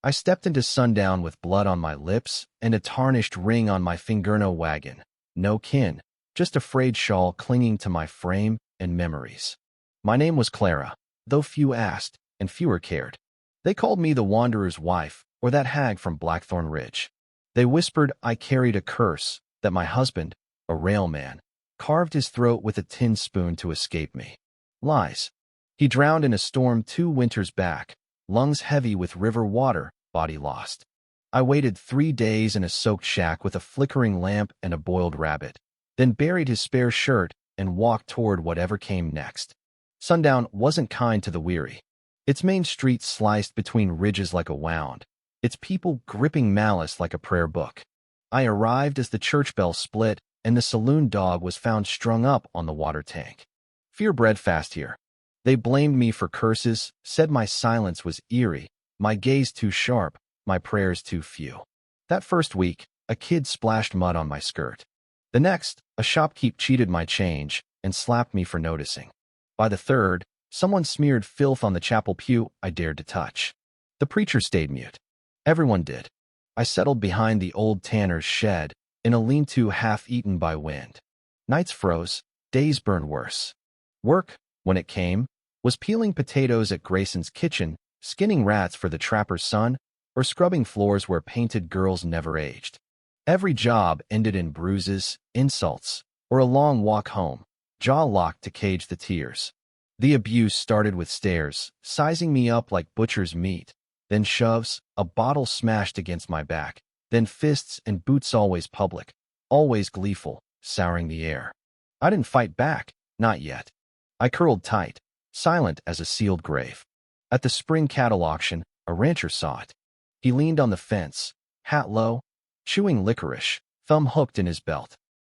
I stepped into sundown with blood on my lips and a tarnished ring on my fingernail wagon. No kin, just a frayed shawl clinging to my frame and memories. My name was Clara, though few asked and fewer cared. They called me the Wanderer's Wife or that hag from Blackthorn Ridge. They whispered I carried a curse, that my husband, a railman, carved his throat with a tin spoon to escape me. Lies. He drowned in a storm 2 winters back, lungs heavy with river water, body lost. I waited 3 days in a soaked shack with a flickering lamp and a boiled rabbit, then buried his spare shirt and walked toward whatever came next. Sundown wasn't kind to the weary. Its main street sliced between ridges like a wound, its people gripping malice like a prayer book. I arrived as the church bell split and the saloon dog was found strung up on the water tank. Fear bred fast here. They blamed me for curses, said my silence was eerie, my gaze too sharp, my prayers too few. That first week, a kid splashed mud on my skirt. The next, a shopkeep cheated my change and slapped me for noticing. By the third, someone smeared filth on the chapel pew I dared to touch. The preacher stayed mute. Everyone did. I settled behind the old tanner's shed, in a lean-to half-eaten by wind. Nights froze, days burned worse. Work, when it came, was peeling potatoes at Grayson's kitchen, skinning rats for the trapper's son, or scrubbing floors where painted girls never aged. Every job ended in bruises, insults, or a long walk home, jaw locked to cage the tears. The abuse started with stares, sizing me up like butcher's meat, then shoves, a bottle smashed against my back, then fists and boots always public, always gleeful, souring the air. I didn't fight back, not yet. I curled tight, silent as a sealed grave. At the spring cattle auction, a rancher saw it. He leaned on the fence, hat low, chewing licorice, thumb hooked in his belt.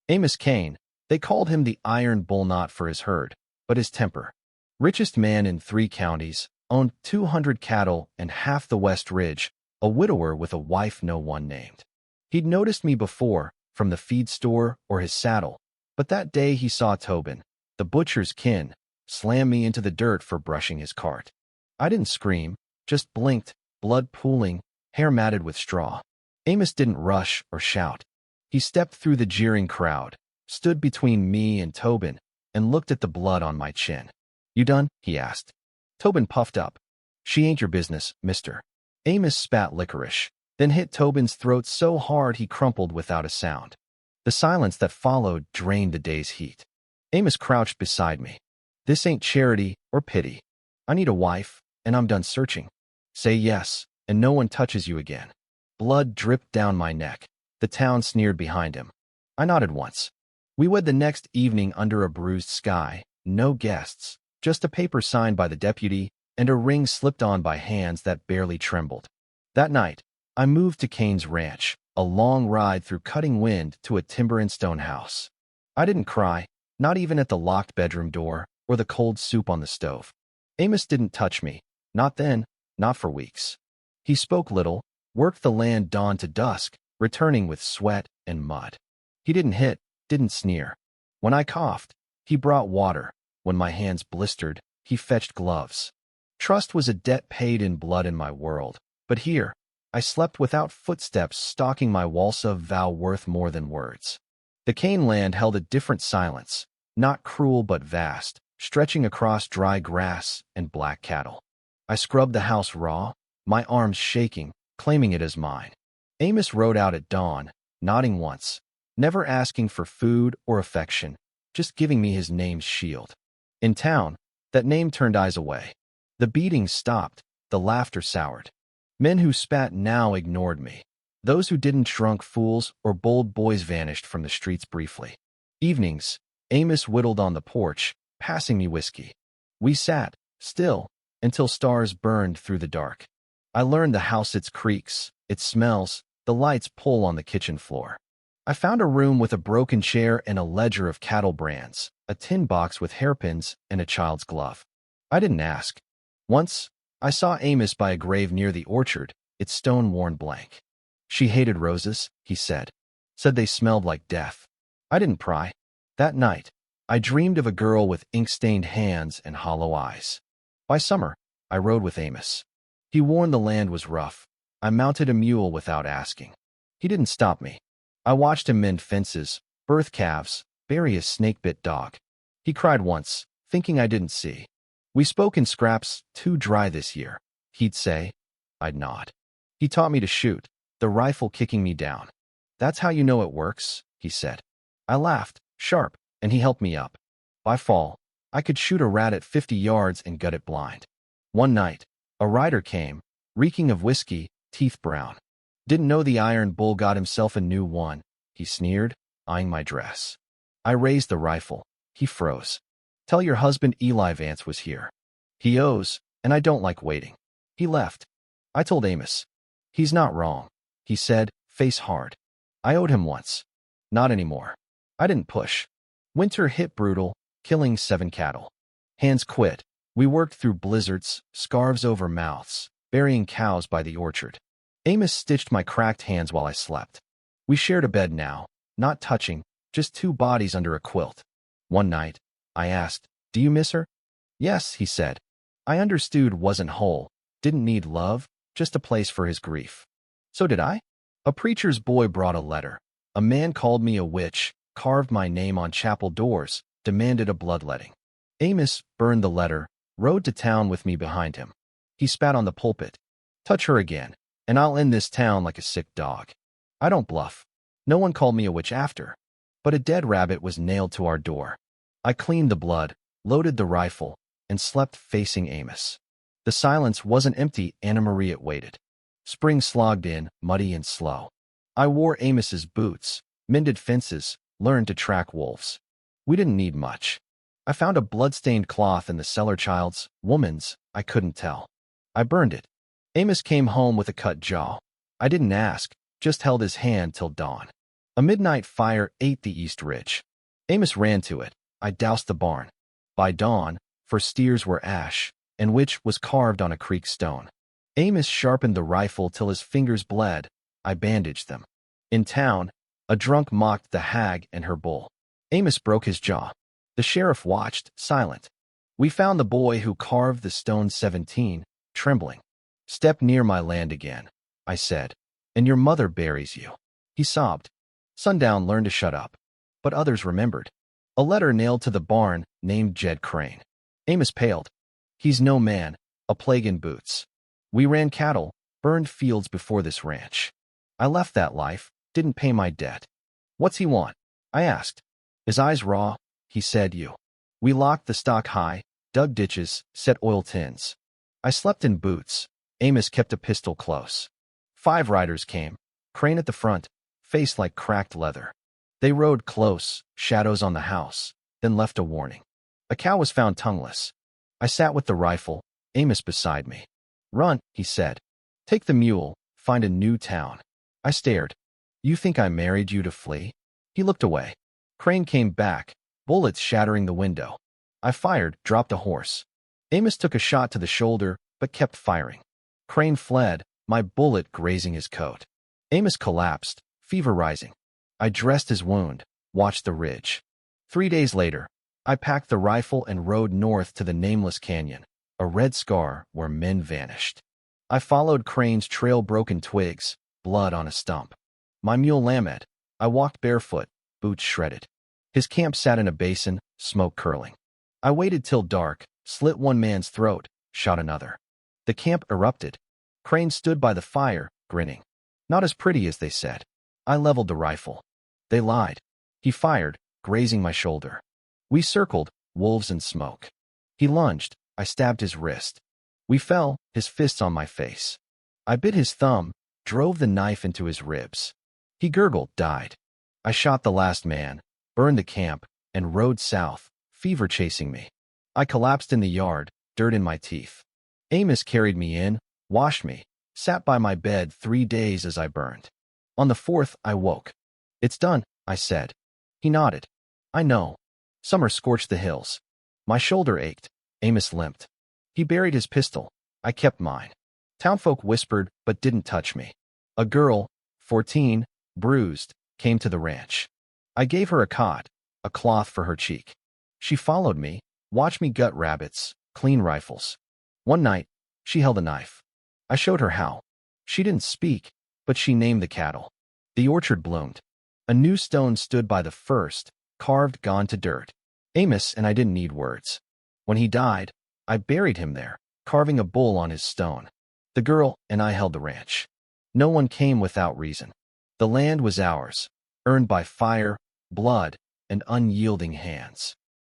Amos Cain, they called him the Iron Bull not for his herd, but his temper. Richest man in 3 counties, owned 200 cattle and half the West Ridge, a widower with a wife no one named. He'd noticed me before, from the feed store or his saddle, but that day he saw Tobin, the butcher's kin, slam me into the dirt for brushing his cart. I didn't scream, just blinked, blood pooling, hair matted with straw. Amos didn't rush or shout. He stepped through the jeering crowd, stood between me and Tobin, and looked at the blood on my chin. "You done?" he asked. Tobin puffed up. "She ain't your business, mister." Amos spat licorice, then hit Tobin's throat so hard he crumpled without a sound. The silence that followed drained the day's heat. Amos crouched beside me. "This ain't charity or pity. I need a wife, and I'm done searching. Say yes, and no one touches you again." Blood dripped down my neck. The town sneered behind him. I nodded once. We wed the next evening under a bruised sky, no guests, just a paper signed by the deputy and a ring slipped on by hands that barely trembled. That night, I moved to Cain's ranch, a long ride through cutting wind to a timber and stone house. I didn't cry, not even at the locked bedroom door or the cold soup on the stove. Amos didn't touch me, not then, not for weeks. He spoke little, worked the land dawn to dusk, returning with sweat and mud. He didn't hit, didn't sneer. When I coughed, he brought water. When my hands blistered, he fetched gloves. Trust was a debt paid in blood in my world, but here, I slept without footsteps stalking my Walsa vow worth more than words. The Cain land held a different silence, not cruel but vast, stretching across dry grass and black cattle. I scrubbed the house raw, my arms shaking, claiming it as mine. Amos rode out at dawn, nodding once, never asking for food or affection, just giving me his name's shield. In town, that name turned eyes away. The beatings stopped, the laughter soured. Men who spat now ignored me. Those who didn't shrunk fools or bold boys vanished from the streets briefly. Evenings, Amos whittled on the porch, passing me whiskey. We sat, still, until stars burned through the dark. I learned the house its creaks, its smells, the lights pull on the kitchen floor. I found a room with a broken chair and a ledger of cattle brands, a tin box with hairpins, and a child's glove. I didn't ask. Once, I saw Amos by a grave near the orchard, its stone-worn blank. "She hated roses," he said. Said they smelled like death. I didn't pry. That night, I dreamed of a girl with ink-stained hands and hollow eyes. By summer, I rode with Amos. He warned the land was rough. I mounted a mule without asking. He didn't stop me. I watched him mend fences, birth calves, bury a snake-bit dog. He cried once, thinking I didn't see. We spoke in scraps, too dry this year. He'd say. I'd nod. He taught me to shoot, the rifle kicking me down. That's how you know it works, he said. I laughed, sharp, and he helped me up. By fall, I could shoot a rat at 50 yards and gut it blind. One night, a rider came, reeking of whiskey, teeth brown. Didn't know the iron bull got himself a new one, he sneered, eyeing my dress. I raised the rifle. He froze. Tell your husband Eli Vance was here. He owes, and I don't like waiting. He left. I told Amos. He's not wrong, he said, face hard. I owed him once. Not anymore. I didn't push. Winter hit brutal, killing 7 cattle. Hands quit. We worked through blizzards, scarves over mouths, burying cows by the orchard. Amos stitched my cracked hands while I slept. We shared a bed now, not touching, just 2 bodies under a quilt. One night, I asked, do you miss her? Yes, he said. I understood wasn't whole, didn't need love, just a place for his grief. So did I? A preacher's boy brought a letter. A man called me a witch, carved my name on chapel doors, demanded a bloodletting. Amos burned the letter, rode to town with me behind him. He spat on the pulpit. Touch her again, and I'll end this town like a sick dog. I don't bluff. No one called me a witch after. But a dead rabbit was nailed to our door. I cleaned the blood, loaded the rifle, and slept facing Amos. The silence wasn't empty. Anna Maria waited. Spring slogged in, muddy and slow. I wore Amos's boots, mended fences, learned to track wolves. We didn't need much. I found a blood-stained cloth in the cellar, child's, woman's, I couldn't tell. I burned it. Amos came home with a cut jaw. I didn't ask, just held his hand till dawn. A midnight fire ate the east ridge. Amos ran to it. I doused the barn. By dawn, for steers were ash, and which was carved on a creek stone. Amos sharpened the rifle till his fingers bled. I bandaged them. In town, a drunk mocked the hag and her bull. Amos broke his jaw. The sheriff watched, silent. We found the boy who carved the stone 17, trembling. Step near my land again, I said, and your mother buries you. He sobbed. Sundown learned to shut up. But others remembered. A letter nailed to the barn, named Jed Crane. Amos paled. He's no man, a plague in boots. We ran cattle, burned fields before this ranch. I left that life, didn't pay my debt. What's he want? I asked. His eyes raw, he said. You. We locked the stock high, dug ditches, set oil tins. I slept in boots. Amos kept a pistol close. 5 riders came, Crane at the front, face like cracked leather. They rode close, shadows on the house, then left a warning. A cow was found tongueless. I sat with the rifle, Amos beside me. Run, he said. Take the mule, find a new town. I stared. You think I married you to flee? He looked away. Crane came back, bullets shattering the window. I fired, dropped a horse. Amos took a shot to the shoulder, but kept firing. Crane fled, my bullet grazing his coat. Amos collapsed, fever rising. I dressed his wound, watched the ridge. 3 days later, I packed the rifle and rode north to the Nameless Canyon, a red scar where men vanished. I followed Crane's trail, broken twigs, blood on a stump. My mule Lamed. I walked barefoot, boots shredded. His camp sat in a basin, smoke curling. I waited till dark, slit one man's throat, shot another. The camp erupted. Crane stood by the fire, grinning. Not as pretty as they said. I leveled the rifle. They lied. He fired, grazing my shoulder. We circled, wolves and smoke. He lunged. I stabbed his wrist. We fell, his fists on my face. I bit his thumb, drove the knife into his ribs. He gurgled, died. I shot the last man, burned the camp, and rode south, fever chasing me. I collapsed in the yard, dirt in my teeth. Amos carried me in, washed me, sat by my bed 3 days as I burned. On the 4th, I woke. It's done, I said. He nodded. I know. Summer scorched the hills. My shoulder ached. Amos limped. He buried his pistol. I kept mine. Townfolk whispered, but didn't touch me. A girl, 14, bruised, came to the ranch. I gave her a cot, a cloth for her cheek. She followed me, watched me gut rabbits, clean rifles. One night, she held a knife. I showed her how. She didn't speak, but she named the cattle. The orchard bloomed. A new stone stood by the first, carved, gone to dirt. Amos and I didn't need words. When he died, I buried him there, carving a bull on his stone. The girl and I held the ranch. No one came without reason. The land was ours, earned by fire, blood, and unyielding hands.